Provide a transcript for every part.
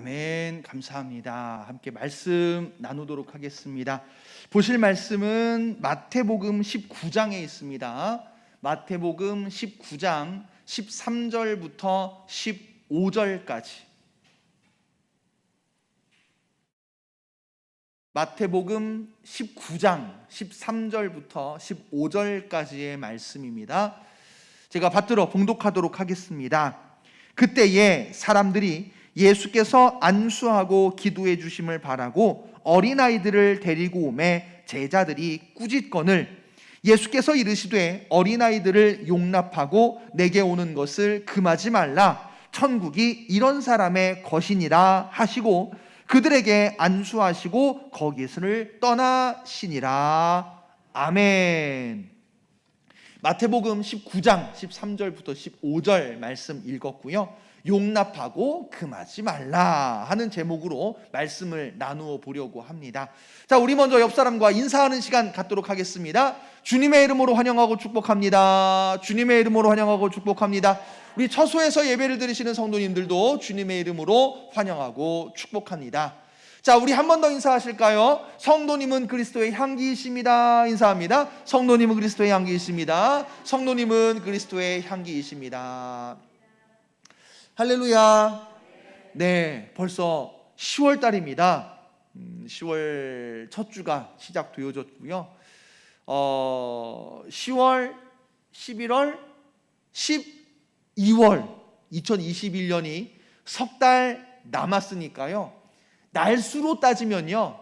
아멘. 감사합니다. 함께 말씀 나누도록 하겠습니다. 보실 말씀은 마태복음 19장에 있습니다. 마태복음 19장 13절부터 15절까지. 마태복음 19장 13절부터 15절까지의 말씀입니다. 제가 받들어 봉독하도록 하겠습니다. 그때에 사람들이 예수께서 안수하고 기도해 주심을 바라고 어린아이들을 데리고 오매 제자들이 꾸짖거늘 예수께서 이르시되 어린아이들을 용납하고 내게 오는 것을 금하지 말라. 천국이 이런 사람의 것이니라 하시고 그들에게 안수하시고 거기서를 떠나시니라. 아멘. 마태복음 19장 13절부터 15절 말씀 읽었고요. 용납하고 금하지 말라 하는 제목으로 말씀을 나누어 보려고 합니다. 자, 우리 먼저 옆 사람과 인사하는 시간 갖도록 하겠습니다. 주님의 이름으로 환영하고 축복합니다. 주님의 이름으로 환영하고 축복합니다. 우리 처소에서 예배를 드리시는 성도님들도 주님의 이름으로 환영하고 축복합니다. 자, 우리 한 번 더 인사하실까요? 성도님은 그리스도의 향기이십니다. 인사합니다. 성도님은 그리스도의 향기이십니다. 성도님은 그리스도의 향기이십니다. 할렐루야. 네, 벌써 10월 달입니다. 10월 첫 주가 시작되어졌고요. 10월, 11월, 12월 2021년이 석 달 남았으니까요. 날수로 따지면요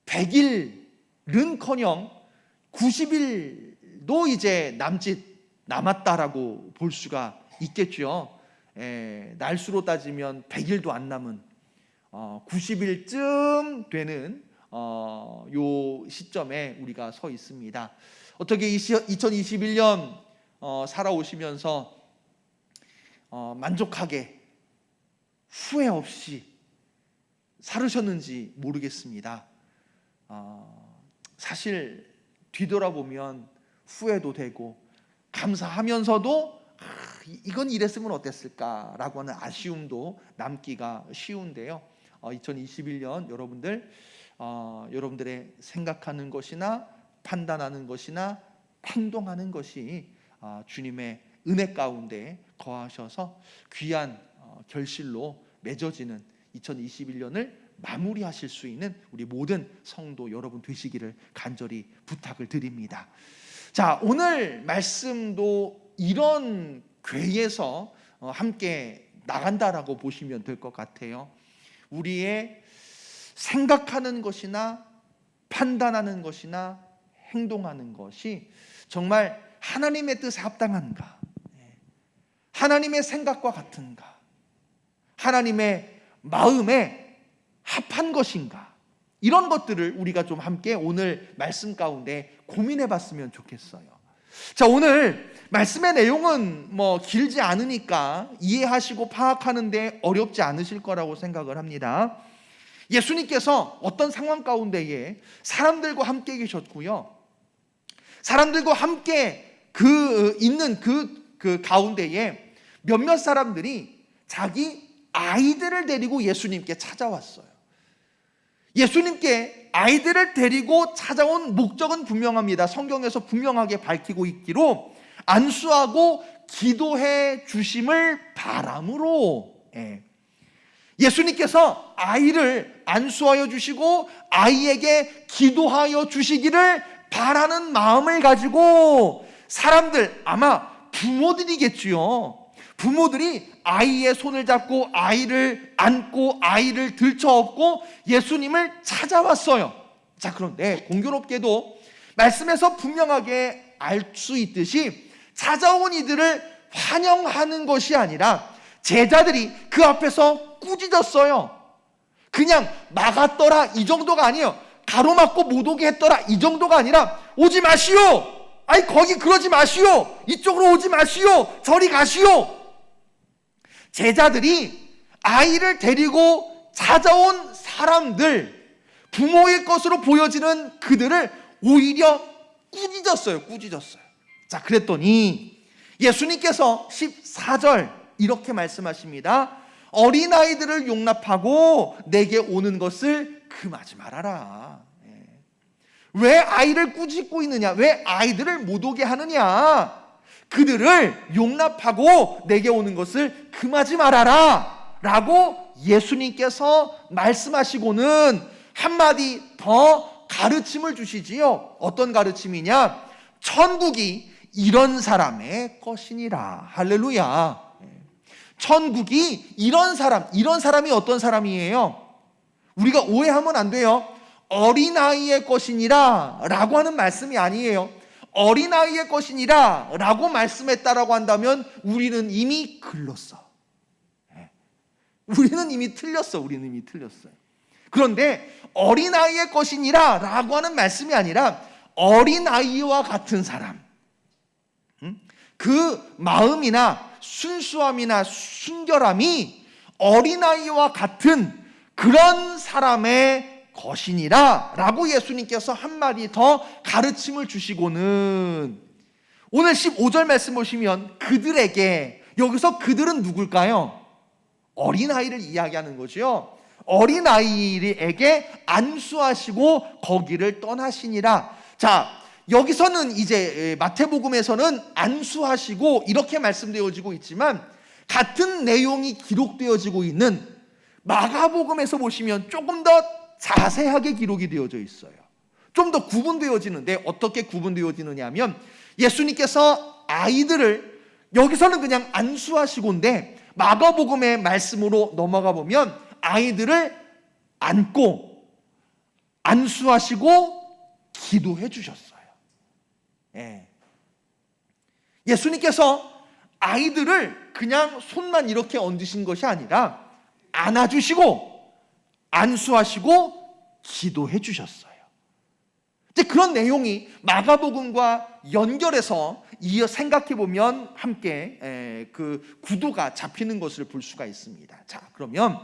100일은커녕 90일도 이제 남았다라고 볼 수가 있겠죠. 날수로 따지면 100일도 안 남은 90일쯤 되는 요 시점에 우리가 서 있습니다. 어떻게 2021년 살아오시면서 만족하게 후회 없이 살으셨는지 모르겠습니다. 사실 뒤돌아보면 후회도 되고 감사하면서도 이건 이랬으면 어땠을까라고 하는 아쉬움도 남기가 쉬운데요. 2021년 여러분들의 생각하는 것이나 판단하는 것이나 행동하는 것이 주님의 은혜 가운데 거하셔서 귀한 결실로 맺어지는 2021년을 마무리하실 수 있는 우리 모든 성도 여러분 되시기를 간절히 부탁을 드립니다. 자, 오늘 말씀도 이런 궤에서 함께 나간다라고 보시면 될 것 같아요. 우리의 생각하는 것이나 판단하는 것이나 행동하는 것이 정말 하나님의 뜻에 합당한가? 하나님의 생각과 같은가? 하나님의 마음에 합한 것인가? 이런 것들을 우리가 좀 함께 오늘 말씀 가운데 고민해 봤으면 좋겠어요. 자, 오늘 말씀의 내용은 길지 않으니까 이해하시고 파악하는데 어렵지 않으실 거라고 생각을 합니다. 예수님께서 어떤 상황 가운데에 사람들과 함께 계셨고요. 사람들과 함께 있는 그 가운데에 몇몇 사람들이 자기 아이들을 데리고 예수님께 찾아왔어요. 예수님께 아이들을 데리고 찾아온 목적은 분명합니다. 성경에서 분명하게 밝히고 있기로 안수하고 기도해 주심을 바람으로 예수님께서 아이를 안수하여 주시고 아이에게 기도하여 주시기를 바라는 마음을 가지고 사람들, 아마 부모들이겠지요. 부모들이 아이의 손을 잡고 아이를 안고 아이를 들쳐업고 예수님을 찾아왔어요. 자, 그런데 공교롭게도 말씀에서 분명하게 알 수 있듯이 찾아온 이들을 환영하는 것이 아니라 제자들이 그 앞에서 꾸짖었어요. 그냥 막았더라 이 정도가 아니에요. 가로막고 못 오게 했더라 이 정도가 아니라 오지 마시오. 아니 거기 그러지 마시오. 이쪽으로 오지 마시오. 저리 가시오. 제자들이 아이를 데리고 찾아온 사람들, 부모의 것으로 보여지는 그들을 오히려 꾸짖었어요. 자, 그랬더니 예수님께서 14절 이렇게 말씀하십니다. 어린아이들을 용납하고 내게 오는 것을 금하지 말아라. 왜 아이를 꾸짖고 있느냐? 왜 아이들을 못 오게 하느냐? 그들을 용납하고 내게 오는 것을 금하지 말아라 라고 예수님께서 말씀하시고는 한마디 더 가르침을 주시지요. 어떤 가르침이냐? 천국이 이런 사람의 것이니라. 할렐루야. 천국이 이런 사람이 어떤 사람이에요? 우리가 오해하면 안 돼요. 어린아이의 것이니라 라고 하는 말씀이 아니에요. 어린아이의 것이니라 라고 말씀했다라고 한다면 우리는 이미 글렀어. 우리는 이미 틀렸어요. 그런데 어린아이의 것이니라 라고 하는 말씀이 아니라 어린아이와 같은 사람, 그 마음이나 순수함이나 순결함이 어린아이와 같은 그런 사람의 것이니라 라고 예수님께서 한마디 더 가르침을 주시고는 오늘 15절 말씀 보시면 그들에게, 여기서 그들은 누굴까요? 어린아이를 이야기하는 거죠. 어린아이에게 안수하시고 거기를 떠나시니라. 자, 여기서는 이제 마태복음에서는 안수하시고 이렇게 말씀되어지고 있지만 같은 내용이 기록되어지고 있는 마가복음에서 보시면 조금 더 자세하게 기록이 되어져 있어요. 좀 더 구분되어지는데 어떻게 구분되어지느냐 하면 예수님께서 아이들을 여기서는 그냥 안수하시고인데 마가복음의 말씀으로 넘어가 보면 아이들을 안고 안수하시고 기도해 주셨어요. 예수님께서 아이들을 그냥 손만 이렇게 얹으신 것이 아니라 안아주시고 안수하시고 기도해 주셨어요. 이제 그런 내용이 마가복음과 연결해서 이어 생각해 보면 함께 그 구도가 잡히는 것을 볼 수가 있습니다. 자, 그러면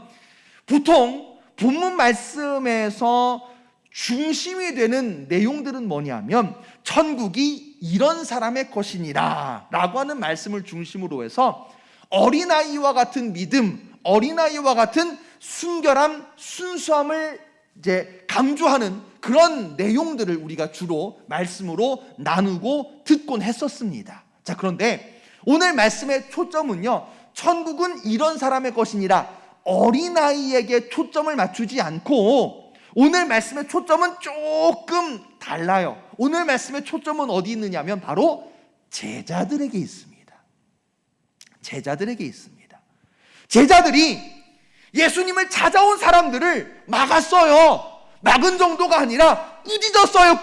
보통 본문 말씀에서 중심이 되는 내용들은 뭐냐면 천국이 이런 사람의 것이니라 라고 하는 말씀을 중심으로 해서 어린아이와 같은 믿음, 어린아이와 같은 순결함, 순수함을 이제 강조하는 그런 내용들을 우리가 주로 말씀으로 나누고 듣곤 했었습니다. 자, 그런데 오늘 말씀의 초점은요, 천국은 이런 사람의 것이니라 어린아이에게 초점을 맞추지 않고 오늘 말씀의 초점은 조금 달라요. 오늘 말씀의 초점은 어디 있느냐면 바로 제자들에게 있습니다. 제자들에게 있습니다. 제자들이 예수님을 찾아온 사람들을 막았어요. 막은 정도가 아니라 꾸짖었어요.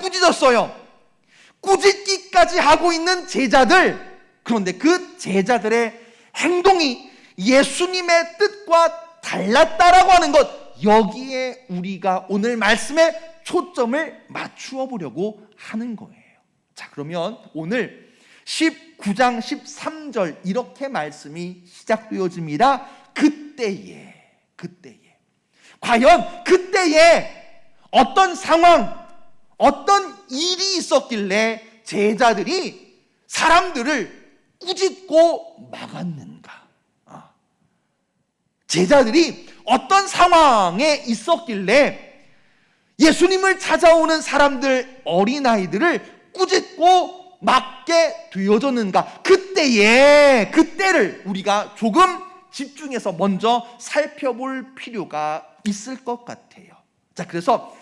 꾸짖기까지 하고 있는 제자들. 그런데 그 제자들의 행동이 예수님의 뜻과 달랐다라고 하는 것, 여기에 우리가 오늘 말씀에 초점을 맞추어 보려고 하는 거예요. 자, 그러면 오늘 19장 13절 이렇게 말씀이 시작되어집니다. 그때에 과연 그때에 어떤 상황, 어떤 일이 있었길래 제자들이 사람들을 꾸짖고 막았는가? 제자들이 어떤 상황에 있었길래 예수님을 찾아오는 사람들, 어린아이들을 꾸짖고 막게 되어졌는가? 그때를 우리가 조금 집중해서 먼저 살펴볼 필요가 있을 것 같아요. 자, 그래서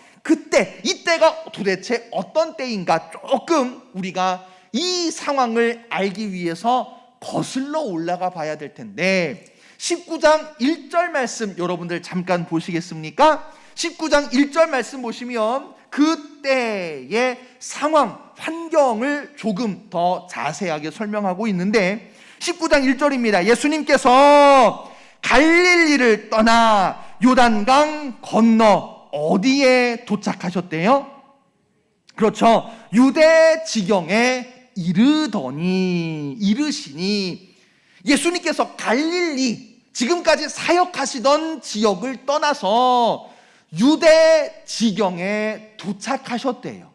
이때가 도대체 어떤 때인가 조금 우리가 이 상황을 알기 위해서 거슬러 올라가 봐야 될 텐데 19장 1절 말씀 여러분들 잠깐 보시겠습니까? 19장 1절 말씀 보시면 그때의 상황, 환경을 조금 더 자세하게 설명하고 있는데 19장 1절입니다. 예수님께서 갈릴리를 떠나 요단강 건너 어디에 도착하셨대요? 그렇죠. 유대 지경에 이르시니 예수님께서 갈릴리, 지금까지 사역하시던 지역을 떠나서 유대 지경에 도착하셨대요.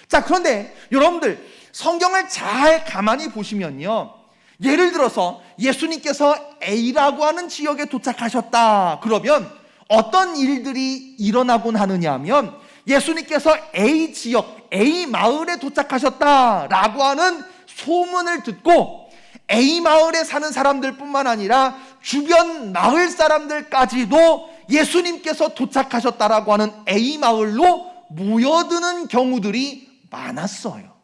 자, 그런데 여러분들 성경을 잘 가만히 보시면요, 예를 들어서 예수님께서 A라고 하는 지역에 도착하셨다. 그러면 어떤 일들이 일어나곤 하느냐 하면 예수님께서 A 지역, A 마을에 도착하셨다라고 하는 소문을 듣고 A 마을에 사는 사람들뿐만 아니라 주변 마을 사람들까지도 예수님께서 도착하셨다라고 하는 A 마을로 모여드는 경우들이 많았어요.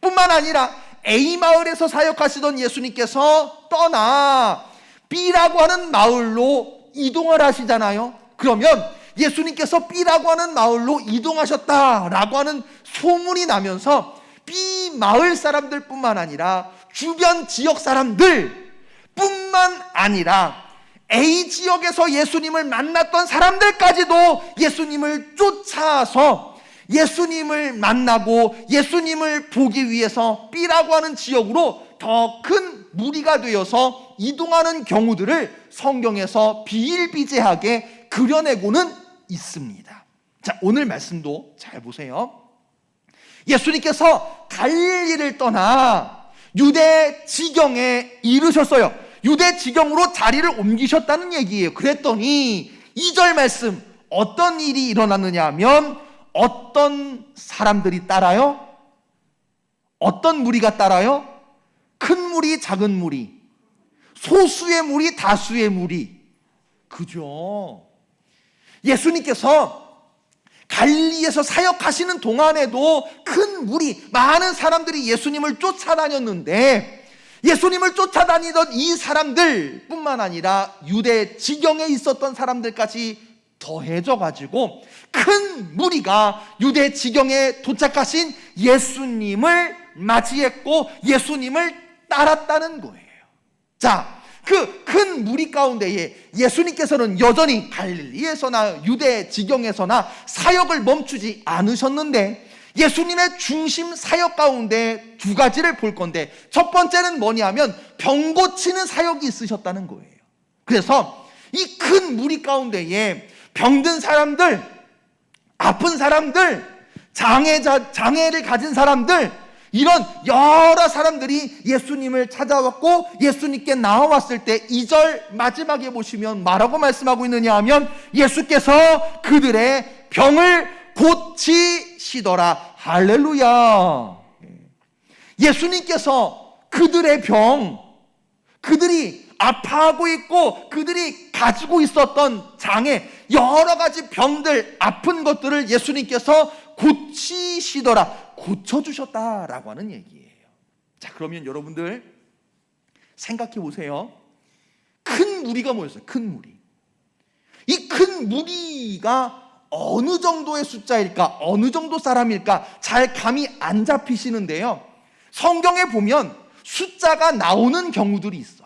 뿐만 아니라 A 마을에서 사역하시던 예수님께서 떠나 B라고 하는 마을로 이동을 하시잖아요. 그러면 예수님께서 B라고 하는 마을로 이동하셨다라고 하는 소문이 나면서 B 마을 사람들뿐만 아니라 주변 지역 사람들 뿐만 아니라 A 지역에서 예수님을 만났던 사람들까지도 예수님을 쫓아서 예수님을 만나고 예수님을 보기 위해서 B라고 하는 지역으로 더 큰 무리가 되어서 이동하는 경우들을 성경에서 비일비재하게 그려내고는 있습니다. 자, 오늘 말씀도 잘 보세요. 예수님께서 갈릴리를 떠나 유대 지경에 이르셨어요. 유대 지경으로 자리를 옮기셨다는 얘기예요. 그랬더니 2절 말씀 어떤 일이 일어났느냐 하면 어떤 사람들이 따라요? 어떤 무리가 따라요? 큰 무리, 작은 무리, 소수의 무리, 다수의 무리. 그죠? 예수님께서 갈릴리에서 사역하시는 동안에도 큰 무리, 많은 사람들이 예수님을 쫓아다녔는데 예수님을 쫓아다니던 이 사람들 뿐만 아니라 유대 지경에 있었던 사람들까지 더해져 가지고 큰 무리가 유대 지경에 도착하신 예수님을 맞이했고 예수님을 따랐다는 거예요. 자, 그 큰 무리 가운데에 예수님께서는 여전히 갈릴리에서나 유대 지경에서나 사역을 멈추지 않으셨는데 예수님의 중심 사역 가운데 두 가지를 볼 건데 첫 번째는 뭐냐면 병 고치는 사역이 있으셨다는 거예요. 그래서 이 큰 무리 가운데에 병든 사람들, 아픈 사람들, 장애를 가진 사람들, 이런 여러 사람들이 예수님을 찾아왔고 예수님께 나와왔을 때 2절 마지막에 보시면 뭐라고 말씀하고 있느냐 하면 예수께서 그들의 병을 고치시더라. 할렐루야. 예수님께서 그들의 병, 그들이 아파하고 있고 그들이 가지고 있었던 장애, 여러 가지 병들, 아픈 것들을 예수님께서 고치시더라, 고쳐주셨다라고 하는 얘기예요. 자, 그러면 여러분들 생각해 보세요. 큰 무리가 뭐였어요? 큰 무리. 이 큰 무리가 어느 정도의 숫자일까? 어느 정도 사람일까? 잘 감이 안 잡히시는데요. 성경에 보면 숫자가 나오는 경우들이 있어요.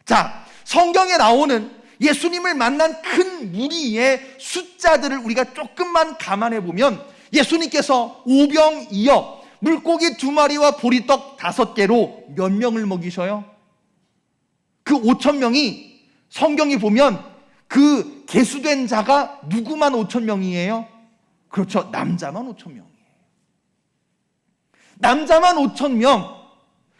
자, 성경에 나오는 예수님을 만난 큰 무리의 숫자들을 우리가 조금만 감안해 보면 예수님께서 오병이어 물고기 2마리와 보리떡 5개로 몇 명을 먹이셔요? 그 5,000명이 성경이 보면 그 계수된 자가 누구만 5,000명이에요? 그렇죠. 남자만 5,000명이에요. 남자만 5,000명.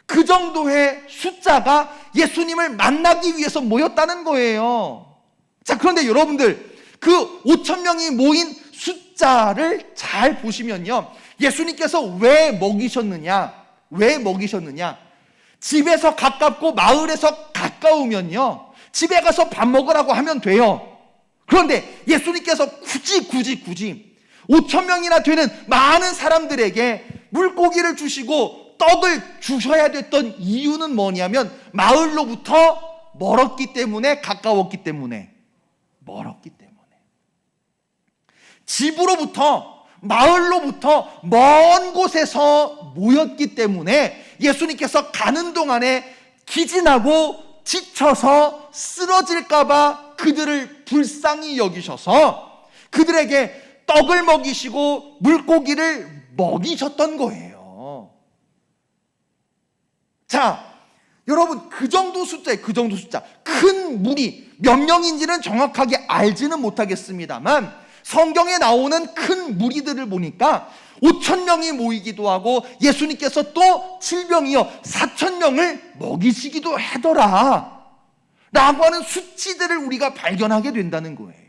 그 정도의 숫자가 예수님을 만나기 위해서 모였다는 거예요. 자, 그런데 여러분들 그 5,000명이 모인 숫자를 잘 보시면요, 예수님께서 왜 먹이셨느냐? 왜 먹이셨느냐? 집에서 가깝고 마을에서 가까우면요, 집에 가서 밥 먹으라고 하면 돼요. 그런데 예수님께서 굳이 5,000명이나 되는 많은 사람들에게 물고기를 주시고 떡을 주셔야 됐던 이유는 뭐냐면 마을로부터 멀었기 때문에, 가까웠기 때문에, 멀었기 때문에, 집으로부터, 마을로부터 먼 곳에서 모였기 때문에 예수님께서 가는 동안에 기진하고 지쳐서 쓰러질까봐 그들을 불쌍히 여기셔서 그들에게 떡을 먹이시고 물고기를 먹이셨던 거예요. 자, 여러분, 그 정도 숫자에, 그 정도 숫자, 큰 무리 몇 명인지는 정확하게 알지는 못하겠습니다만 성경에 나오는 큰 무리들을 보니까 5천 명이 모이기도 하고 예수님께서 또 질병이여 4천 명을 먹이시기도 하더라 라고 하는 수치들을 우리가 발견하게 된다는 거예요.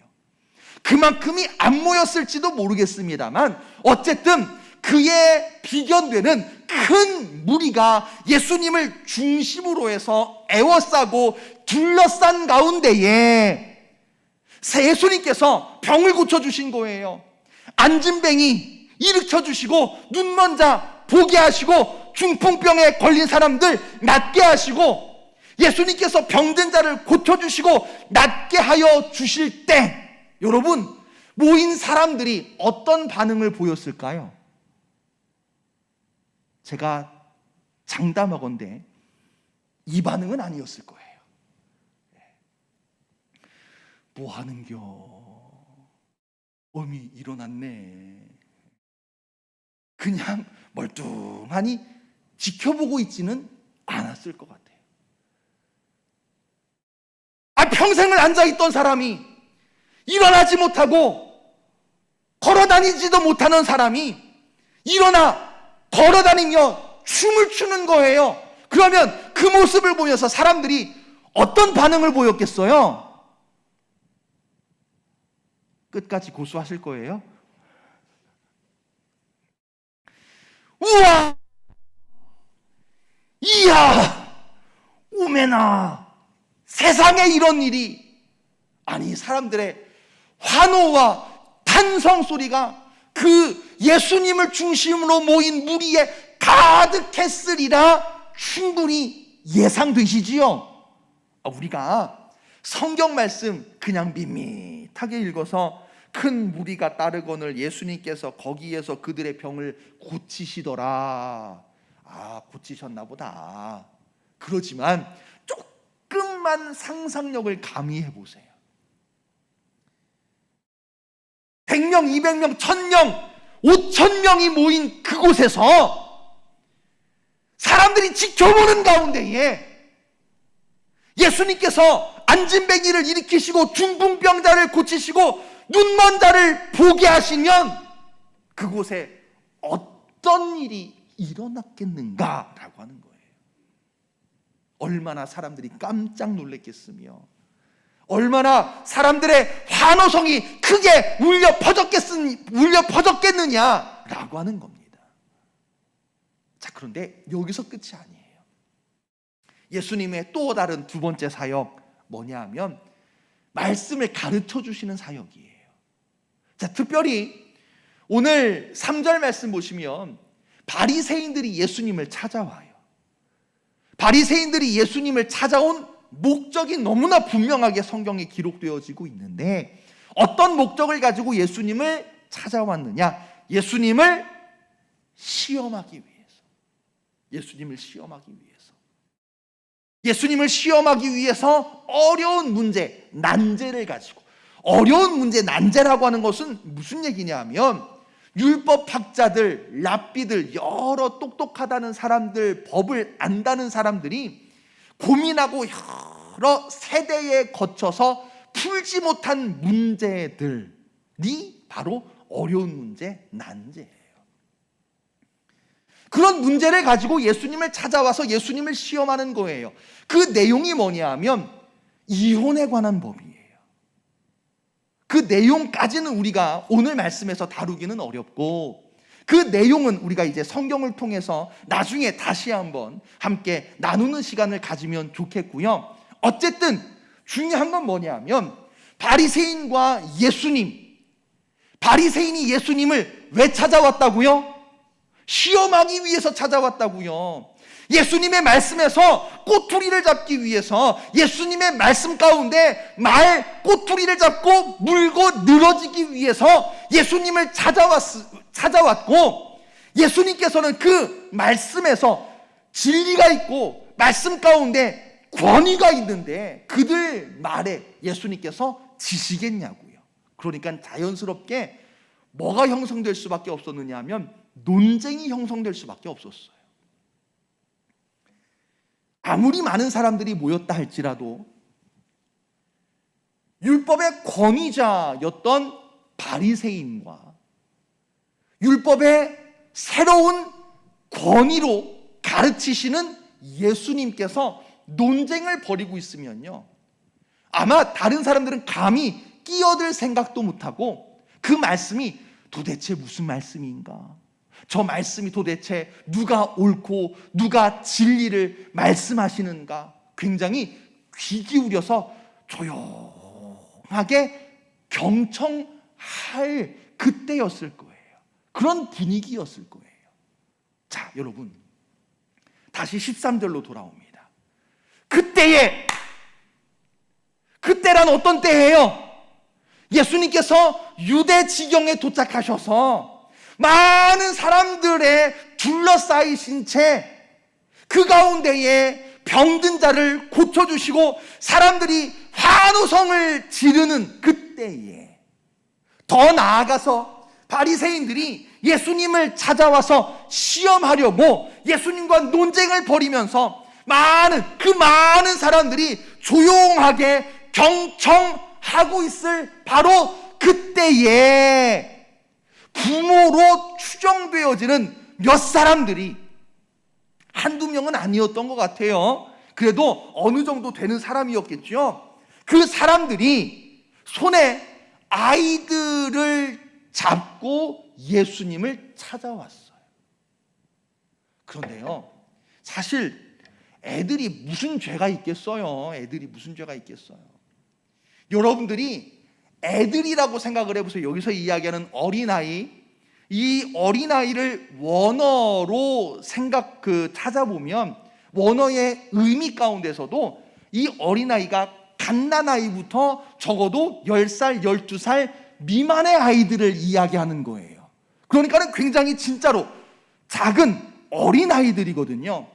그만큼이 안 모였을지도 모르겠습니다만 어쨌든 그에 비견되는 큰 무리가 예수님을 중심으로 해서 애워싸고 둘러싼 가운데에 예수님께서 병을 고쳐주신 거예요. 안진뱅이 일으켜주시고 눈먼 자 보게 하시고 중풍병에 걸린 사람들 낫게 하시고 예수님께서 병든 자를 고쳐주시고 낫게 하여 주실 때 여러분 모인 사람들이 어떤 반응을 보였을까요? 제가 장담하건대 이 반응은 아니었을 거예요. 뭐 하는겨? 어미 일어났네. 그냥 멀뚱하니 지켜보고 있지는 않았을 것 같아요. 평생을 앉아있던 사람이 일어나지 못하고 걸어다니지도 못하는 사람이 일어나 걸어다니며 춤을 추는 거예요. 그러면 그 모습을 보면서 사람들이 어떤 반응을 보였겠어요? 끝까지 고수하실 거예요? 우와! 이야! 오메나! 세상에 이런 일이! 아니, 사람들의 환호와 탄성 소리가 그 예수님을 중심으로 모인 무리에 가득했으리라 충분히 예상되시지요? 우리가 성경 말씀 그냥 밋밋하게 읽어서 큰 무리가 따르거늘 예수님께서 거기에서 그들의 병을 고치시더라. 고치셨나 보다. 그렇지만 조금만 상상력을 가미해 보세요. 100명, 200명, 1000명, 5000명이 모인 그곳에서 사람들이 지켜보는 가운데에 예수님께서 안진뱅이를 일으키시고 중풍병자를 고치시고 눈먼 자를 보게 하시면 그곳에 어떤 일이 일어났겠는가라고 하는 거예요. 얼마나 사람들이 깜짝 놀랐겠으며 얼마나 사람들의 환호성이 크게 울려 퍼졌겠느냐라고 하는 겁니다. 자, 그런데 여기서 끝이 아니에요. 예수님의 또 다른 두 번째 사역 뭐냐 하면 말씀을 가르쳐 주시는 사역이에요. 자, 특별히 오늘 3절 말씀 보시면 바리새인들이 예수님을 찾아와요. 바리새인들이 예수님을 찾아온 목적이 너무나 분명하게 성경에 기록되어지고 있는데 어떤 목적을 가지고 예수님을 찾아왔느냐? 예수님을 시험하기 위해서. 예수님을 시험하기 위해서. 예수님을 시험하기 위해서 어려운 문제, 난제를 가지고 어려운 문제, 난제라고 하는 것은 무슨 얘기냐 하면 율법학자들, 랍비들, 여러 똑똑하다는 사람들, 법을 안다는 사람들이 고민하고 여러 세대에 거쳐서 풀지 못한 문제들이 바로 어려운 문제, 난제예요. 그런 문제를 가지고 예수님을 찾아와서 예수님을 시험하는 거예요. 그 내용이 뭐냐 하면 이혼에 관한 법이에요. 그 내용까지는 우리가 오늘 말씀에서 다루기는 어렵고 그 내용은 우리가 이제 성경을 통해서 나중에 다시 한번 함께 나누는 시간을 가지면 좋겠고요. 어쨌든 중요한 건 뭐냐면 바리새인과 예수님, 바리새인이 예수님을 왜 찾아왔다고요? 시험하기 위해서 찾아왔다고요. 예수님의 말씀에서 꼬투리를 잡기 위해서 예수님의 말씀 가운데 꼬투리를 잡고 물고 늘어지기 위해서 예수님을 찾아왔고 예수님께서는 그 말씀에서 진리가 있고 말씀 가운데 권위가 있는데 그들 말에 예수님께서 지시겠냐고요. 그러니까 자연스럽게 뭐가 형성될 수밖에 없었느냐 하면 논쟁이 형성될 수밖에 없었어요. 아무리 많은 사람들이 모였다 할지라도 율법의 권위자였던 바리새인과 율법의 새로운 권위로 가르치시는 예수님께서 논쟁을 벌이고 있으면요, 아마 다른 사람들은 감히 끼어들 생각도 못하고 그 말씀이 도대체 무슨 말씀인가, 저 말씀이 도대체 누가 옳고 누가 진리를 말씀하시는가, 굉장히 귀 기울여서 조용하게 경청할 그때였을 거예요. 그런 분위기였을 거예요. 자, 여러분, 다시 13절로 돌아옵니다. 그때란 어떤 때예요? 예수님께서 유대 지경에 도착하셔서 많은 사람들의 둘러싸이신 채 그 가운데에 병든 자를 고쳐주시고 사람들이 환호성을 지르는 그때에, 더 나아가서 바리새인들이 예수님을 찾아와서 시험하려고 예수님과 논쟁을 벌이면서 그 많은 사람들이 조용하게 경청하고 있을 바로 그때에 부모로 추정되어지는 몇 사람들이, 한두 명은 아니었던 것 같아요. 그래도 어느 정도 되는 사람이었겠죠. 그 사람들이 손에 아이들을 잡고 예수님을 찾아왔어요. 그런데요, 사실 애들이 무슨 죄가 있겠어요? 애들이 무슨 죄가 있겠어요? 여러분들이 애들이라고 생각을 해보세요. 여기서 이야기하는 어린아이, 이 어린아이를 원어로 찾아보면 원어의 의미 가운데서도 이 어린아이가 갓난아이부터 적어도 10살, 12살 미만의 아이들을 이야기하는 거예요. 그러니까는 굉장히 진짜로 작은 어린아이들이거든요.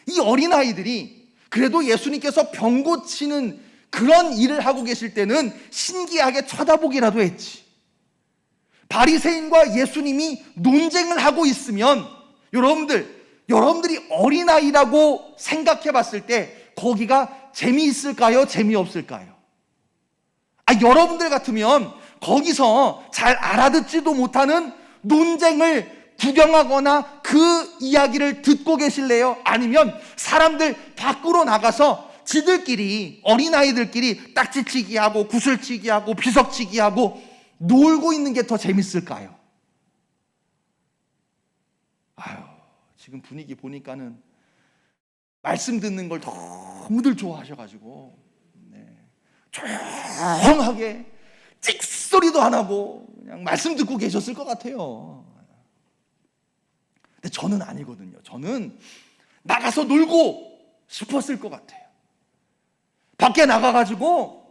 이 어린아이들이 그래도 예수님께서 병 고치는 그런 일을 하고 계실 때는 신기하게 쳐다보기라도 했지. 바리새인과 예수님이 논쟁을 하고 있으면 여러분들이 어린아이라고 생각해 봤을 때 거기가 재미있을까요? 재미없을까요? 여러분들 같으면 거기서 잘 알아듣지도 못하는 논쟁을 구경하거나 그 이야기를 듣고 계실래요? 아니면 사람들 밖으로 나가서 지들끼리, 어린아이들끼리 딱지치기 하고 구슬치기 하고 비석치기 하고 놀고 있는 게 더 재밌을까요? 지금 분위기 보니까는 말씀 듣는 걸 너무들 좋아하셔가지고 조용하게 찍소리도 안 하고 그냥 말씀 듣고 계셨을 것 같아요. 근데 저는 아니거든요. 저는 나가서 놀고 싶었을 것 같아요. 밖에 나가가지고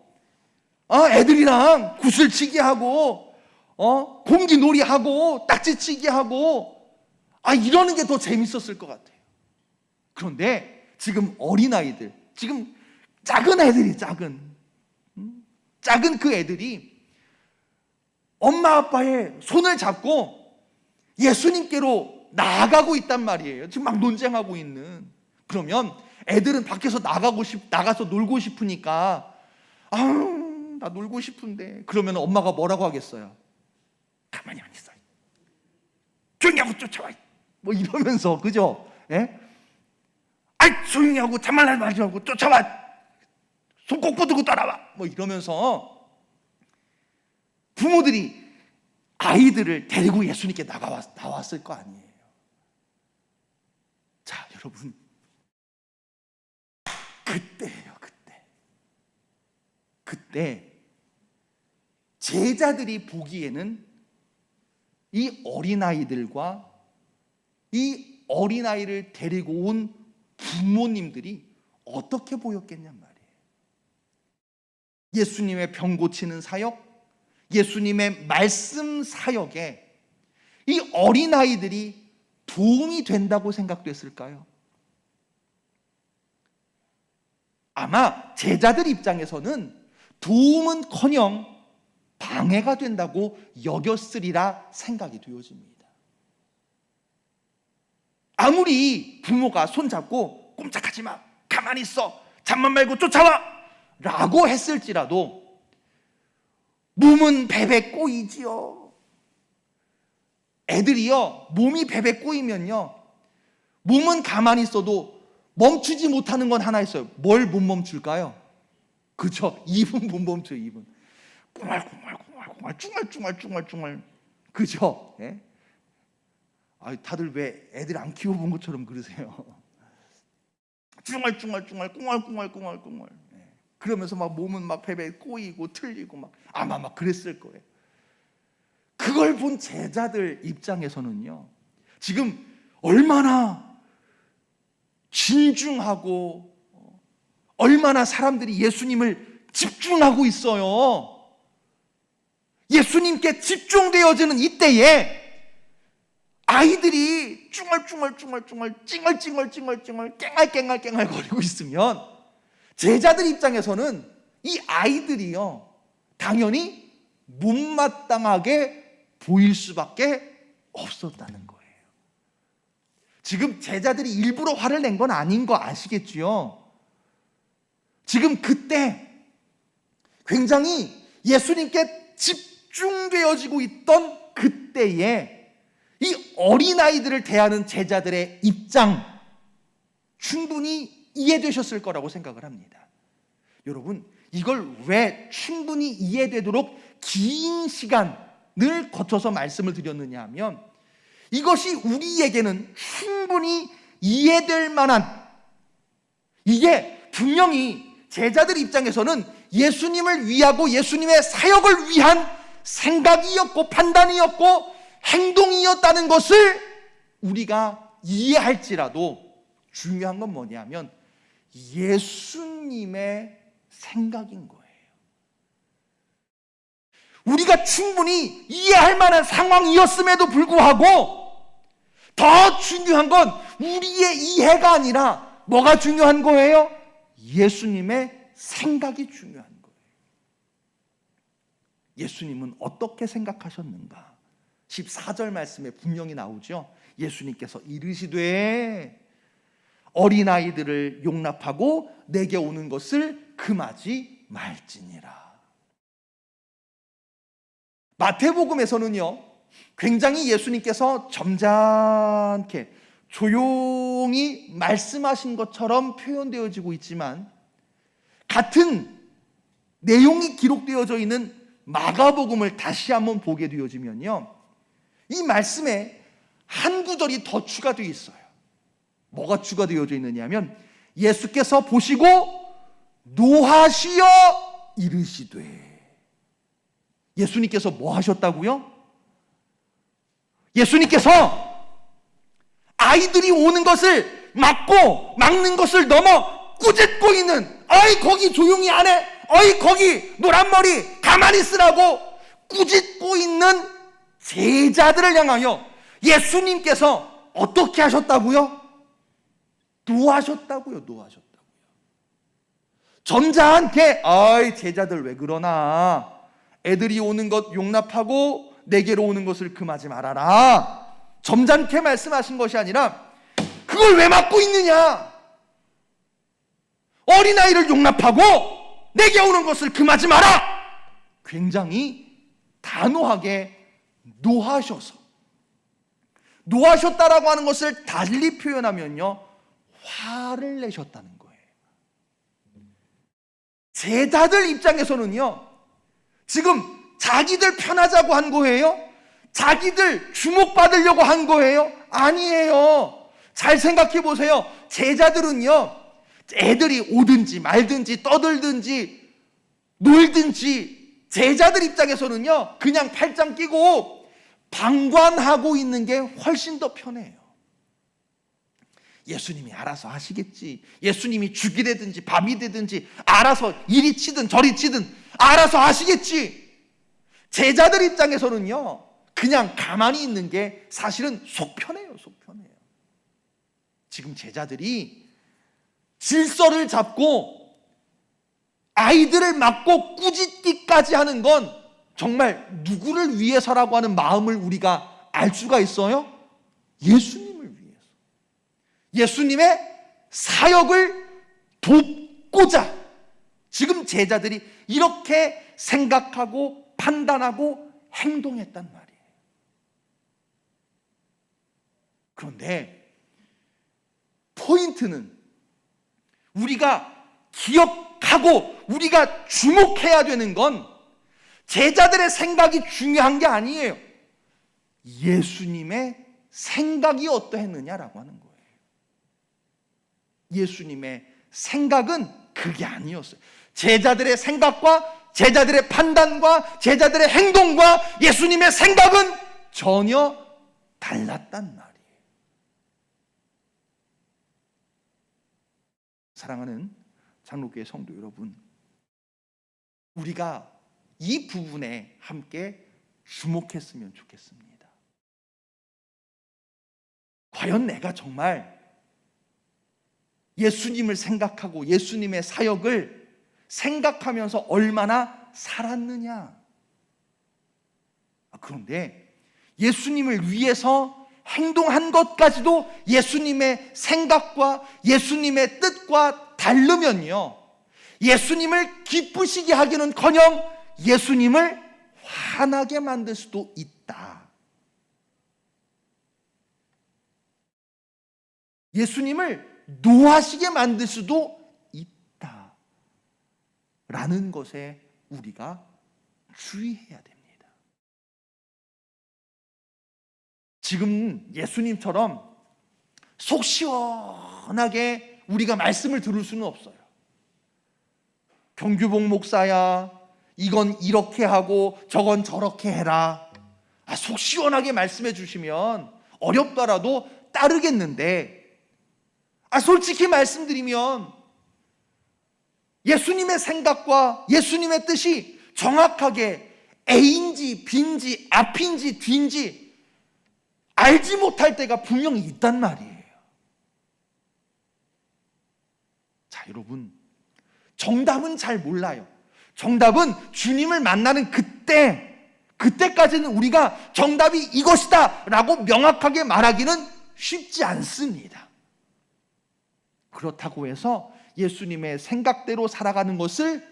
애들이랑 구슬치기 하고 공기놀이 하고 딱지치기 하고 이러는 게 더 재밌었을 것 같아요. 그런데 지금 어린아이들, 지금 작은 애들이 작은 그 애들이 엄마 아빠의 손을 잡고 예수님께로 나아가고 있단 말이에요. 지금 막 논쟁하고 있는. 그러면 애들은 밖에서 나가서 놀고 싶으니까 나 놀고 싶은데, 그러면 엄마가 뭐라고 하겠어요? 가만히 안 있어, 조용히 하고 쫓아와, 뭐 이러면서, 그죠? 예? 조용히 하고 잔말 하지 말고 쫓아와, 손 꼭 뻗고 따라와, 뭐 이러면서 부모들이 아이들을 데리고 예수님께 나왔을 거 아니에요. 자, 여러분, 그때예요. 그때 제자들이 보기에는 이 어린아이들과 이 어린아이를 데리고 온 부모님들이 어떻게 보였겠냔 말이에요. 예수님의 병 고치는 사역, 예수님의 말씀 사역에 이 어린아이들이 도움이 된다고 생각됐을까요? 아마 제자들 입장에서는 도움은커녕 방해가 된다고 여겼으리라 생각이 되어집니다. 아무리 부모가 손잡고 꼼짝하지 마, 가만히 있어, 잠만 말고 쫓아와 라고 했을지라도 몸은 베베 꼬이지요. 애들이요, 몸이 베베 꼬이면요, 몸은 가만히 있어도 멈추지 못하는 건 하나 있어요. 뭘 못 멈출까요? 그쵸? 입은 못 멈춰요. 입은 꿍알꿍알꿍알꿍알 쭝알쭝알쭝알쭝알. 그죠? 예? 다들 왜 애들 안 키워본 것처럼 그러세요? 쭝알쭝알쭝알 꿍알꿍알꿍알꿍알. 그러면서 막 몸은 막 베베 꼬이고 틀리고 막 아마 막 그랬을 거예요. 그걸 본 제자들 입장에서는요, 지금 얼마나 진중하고 얼마나 사람들이 예수님을 집중하고 있어요. 예수님께 집중되어지는 이때에 아이들이 쭝얼쭝얼쭝얼쭝얼 찡얼찡얼찡얼찡얼 깽알깽알깽알 거리고 있으면 제자들 입장에서는 이 아이들이요, 당연히 못마땅하게 보일 수밖에 없었다는 거예요. 지금 제자들이 일부러 화를 낸 건 아닌 거 아시겠지요? 지금 그때 굉장히 예수님께 집중되어지고 있던 그때에 이 어린아이들을 대하는 제자들의 입장 충분히 이해되셨을 거라고 생각을 합니다. 여러분, 이걸 왜 충분히 이해되도록 긴 시간을 거쳐서 말씀을 드렸느냐 하면, 이것이 우리에게는 충분히 이해될 만한, 이게 분명히 제자들 입장에서는 예수님을 위하고 예수님의 사역을 위한 생각이었고 판단이었고 행동이었다는 것을 우리가 이해할지라도 중요한 건 뭐냐면 예수님의 생각인 거예요. 우리가 충분히 이해할 만한 상황이었음에도 불구하고 더 중요한 건 우리의 이해가 아니라 뭐가 중요한 거예요? 예수님의 생각이 중요한 거예요. 예수님은 어떻게 생각하셨는가? 14절 말씀에 분명히 나오죠. 예수님께서 이르시되 어린아이들을 용납하고 내게 오는 것을 금하지 말지니라. 마태복음에서는요, 굉장히 예수님께서 점잖게 조용히 말씀하신 것처럼 표현되어지고 있지만, 같은 내용이 기록되어져 있는 마가복음을 다시 한번 보게 되어지면요, 이 말씀에 한 구절이 더 추가되어 있어요. 뭐가 추가되어져 있느냐면, 예수께서 보시고 노하시어 이르시되. 예수님께서 뭐 하셨다고요? 예수님께서 아이들이 오는 것을 막는 것을 넘어 꾸짖고 있는, 어이 거기 조용히 안 해, 어이 거기 노란 머리 가만히 있으라고 꾸짖고 있는 제자들을 향하여 예수님께서 어떻게 하셨다고요? 노하셨다고요. 점잖게, 어이 제자들 왜 그러나, 애들이 오는 것 용납하고 내게로 오는 것을 금하지 말아라. 점잖게 말씀하신 것이 아니라 그걸 왜 막고 있느냐? 어린아이를 용납하고 내게 오는 것을 금하지 마라. 굉장히 단호하게 노하셨다라고 하는 것을 달리 표현하면요, 화를 내셨다는 거예요. 제자들 입장에서는요, 지금 자기들 편하자고 한 거예요? 자기들 주목받으려고 한 거예요? 아니에요. 잘 생각해 보세요. 제자들은요, 애들이 오든지 말든지 떠들든지 놀든지 제자들 입장에서는요, 그냥 팔짱 끼고 방관하고 있는 게 훨씬 더 편해요. 예수님이 알아서 하시겠지. 예수님이 죽이 되든지 밤이 되든지 알아서 이리 치든 저리 치든 알아서 하시겠지. 제자들 입장에서는요, 그냥 가만히 있는 게 사실은 속 편해요. 지금 제자들이 질서를 잡고 아이들을 막고 꾸짖기까지 하는 건 정말 누구를 위해서라고 하는 마음을 우리가 알 수가 있어요? 예수님을 위해서. 예수님의 사역을 돕고자 지금 제자들이 이렇게 생각하고 판단하고 행동했단 말이에요. 그런데 포인트는 우리가 기억하고 우리가 주목해야 되는 건 제자들의 생각이 중요한 게 아니에요. 예수님의 생각이 어떠했느냐라고 하는 거예요. 예수님의 생각은 그게 아니었어요. 제자들의 생각과 제자들의 판단과 제자들의 행동과 예수님의 생각은 전혀 달랐단 말이에요. 사랑하는 장로교회 성도 여러분, 우리가 이 부분에 함께 주목했으면 좋겠습니다. 과연 내가 정말 예수님을 생각하고 예수님의 사역을 생각하면서 얼마나 살았느냐? 그런데 예수님을 위해서 행동한 것까지도 예수님의 생각과 예수님의 뜻과 다르면요, 예수님을 기쁘시게 하기는커녕 예수님을 화나게 만들 수도 있다. 예수님을 노하시게 만들 수도 있다. 라는 것에 우리가 주의해야 됩니다. 지금 예수님처럼 속 시원하게 우리가 말씀을 들을 수는 없어요. 경규봉 목사야, 이건 이렇게 하고 저건 저렇게 해라. 속 시원하게 말씀해 주시면 어렵더라도 따르겠는데, 솔직히 말씀드리면 예수님의 생각과 예수님의 뜻이 정확하게 A인지 B인지 앞인지 뒤인지 알지 못할 때가 분명히 있단 말이에요. 자, 여러분, 정답은 잘 몰라요. 정답은 주님을 만나는 그때까지는 우리가 정답이 이것이다 라고 명확하게 말하기는 쉽지 않습니다. 그렇다고 해서 예수님의 생각대로 살아가는 것을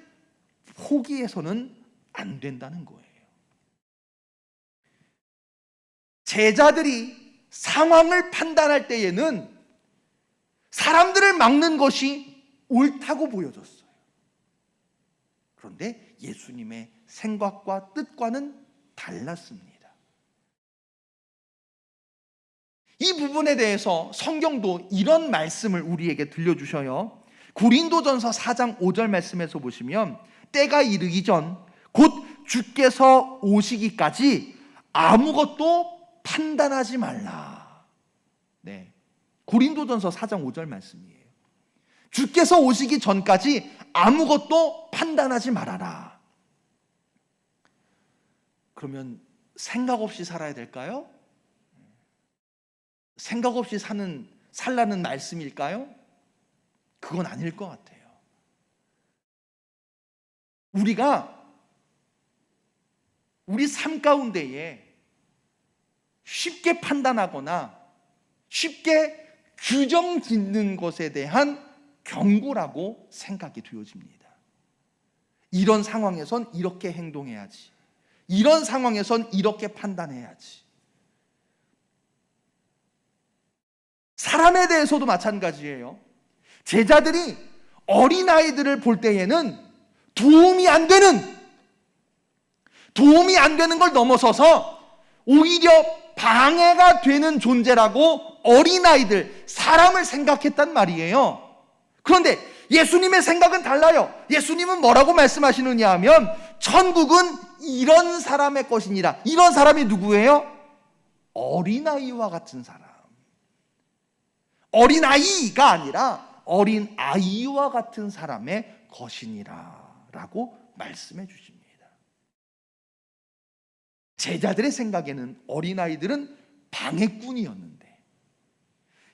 포기해서는 안 된다는 거예요. 제자들이 상황을 판단할 때에는 사람들을 막는 것이 옳다고 보여졌어요. 그런데 예수님의 생각과 뜻과는 달랐습니다. 이 부분에 대해서 성경도 이런 말씀을 우리에게 들려주셔요. 고린도전서 4장 5절 말씀에서 보시면, 때가 이르기 전 곧 주께서 오시기까지 아무것도 판단하지 말라. 네, 고린도전서 4장 5절 말씀이에요. 주께서 오시기 전까지 아무것도 판단하지 말아라. 그러면 생각 없이 살아야 될까요? 생각 없이 살라는 말씀일까요? 그건 아닐 것 같아요. 우리가 우리 삶 가운데에 쉽게 판단하거나 쉽게 규정 짓는 것에 대한 경고라고 생각이 되어집니다. 이런 상황에선 이렇게 행동해야지, 이런 상황에선 이렇게 판단해야지. 사람에 대해서도 마찬가지예요. 제자들이 어린아이들을 볼 때에는 도움이 안 되는 걸 넘어서서 오히려 방해가 되는 존재라고 어린아이들, 사람을 생각했단 말이에요. 그런데 예수님의 생각은 달라요. 예수님은 뭐라고 말씀하시느냐 하면, 천국은 이런 사람의 것이니라. 이런 사람이 누구예요? 어린아이와 같은 사람. 어린아이가 아니라 어린아이와 같은 사람의 것이니라 라고 말씀해 주십니다. 제자들의 생각에는 어린아이들은 방해꾼이었는데,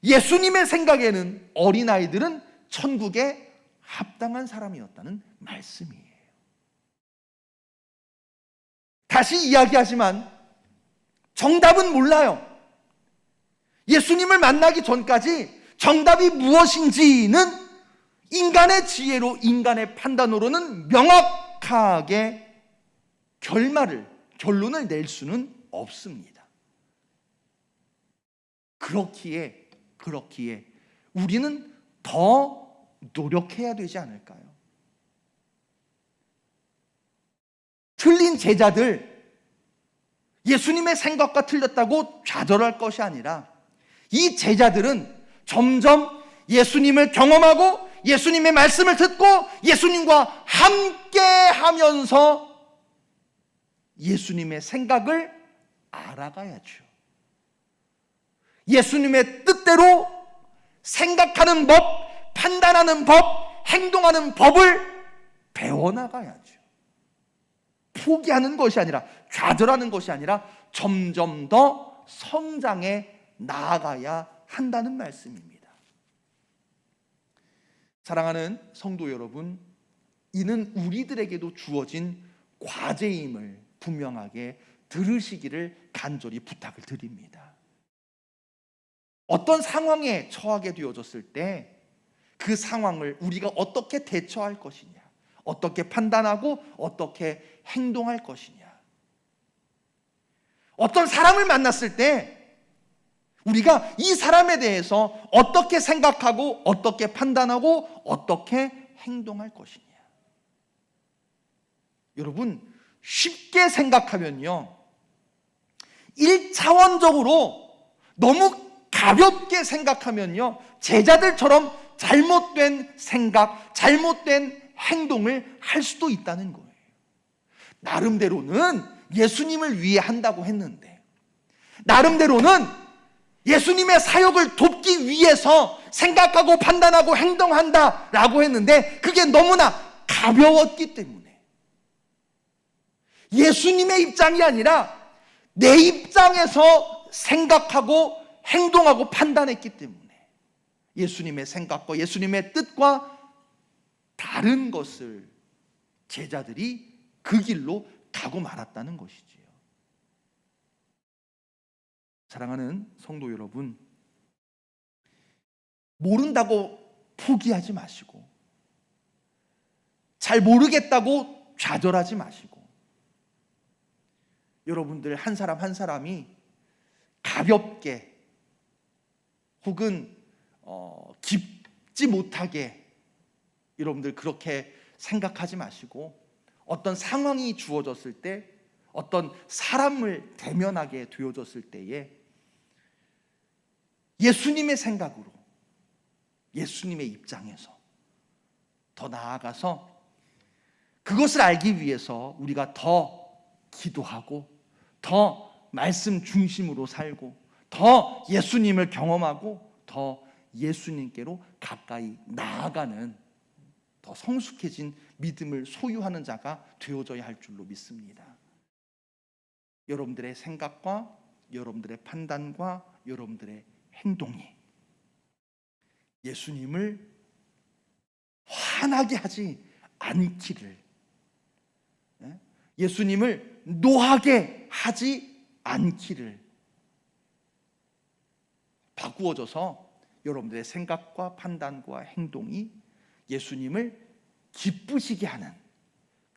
예수님의 생각에는 어린아이들은 천국에 합당한 사람이었다는 말씀이에요. 다시 이야기하지만 정답은 몰라요. 예수님을 만나기 전까지 정답이 무엇인지는 인간의 지혜로, 인간의 판단으로는 명확하게 결론을 낼 수는 없습니다. 그렇기에 우리는 더 노력해야 되지 않을까요? 틀린 제자들, 예수님의 생각과 틀렸다고 좌절할 것이 아니라 이 제자들은 점점 예수님을 경험하고 예수님의 말씀을 듣고 예수님과 함께 하면서 예수님의 생각을 알아가야죠. 예수님의 뜻대로 생각하는 법, 판단하는 법, 행동하는 법을 배워나가야죠. 포기하는 것이 아니라, 좌절하는 것이 아니라 점점 더 성장해 나아가야 한다는 말씀입니다. 사랑하는 성도 여러분, 이는 우리들에게도 주어진 과제임을 분명하게 들으시기를 간절히 부탁을 드립니다. 어떤 상황에 처하게 되어졌을 때 그 상황을 우리가 어떻게 대처할 것이냐, 어떻게 판단하고 어떻게 행동할 것이냐, 어떤 사람을 만났을 때 우리가 이 사람에 대해서 어떻게 생각하고 어떻게 판단하고 어떻게 행동할 것이냐. 여러분, 쉽게 생각하면요, 1차원적으로 너무 가볍게 생각하면요, 제자들처럼 잘못된 생각, 잘못된 행동을 할 수도 있다는 거예요. 나름대로는 예수님을 위해 한다고 했는데, 나름대로는 예수님의 사역을 돕기 위해서 생각하고 판단하고 행동한다라고 했는데 그게 너무나 가벼웠기 때문에, 예수님의 입장이 아니라 내 입장에서 생각하고 행동하고 판단했기 때문에 예수님의 생각과 예수님의 뜻과 다른 것을 제자들이 그 길로 가고 말았다는 것이지요. 사랑하는 성도 여러분, 모른다고 포기하지 마시고, 잘 모르겠다고 좌절하지 마시고, 여러분들 한 사람 한 사람이 가볍게 혹은 깊지 못하게 여러분들 그렇게 생각하지 마시고, 어떤 상황이 주어졌을 때, 어떤 사람을 대면하게 되어졌을 때에 예수님의 생각으로, 예수님의 입장에서 더 나아가서 그것을 알기 위해서 우리가 더 기도하고 더 말씀 중심으로 살고 더 예수님을 경험하고 더 예수님께로 가까이 나아가는 더 성숙해진 믿음을 소유하는 자가 되어져야 할 줄로 믿습니다. 여러분들의 생각과 여러분들의 판단과 여러분들의 행동이 예수님을 화나게 하지 않기를, 예수님을 노하게 하지 않기를 바꾸어져서 여러분들의 생각과 판단과 행동이 예수님을 기쁘시게 하는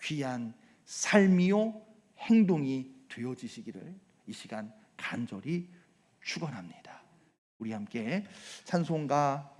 귀한 삶이요 행동이 되어지시기를 이 시간 간절히 축원합니다. 우리 함께 찬송가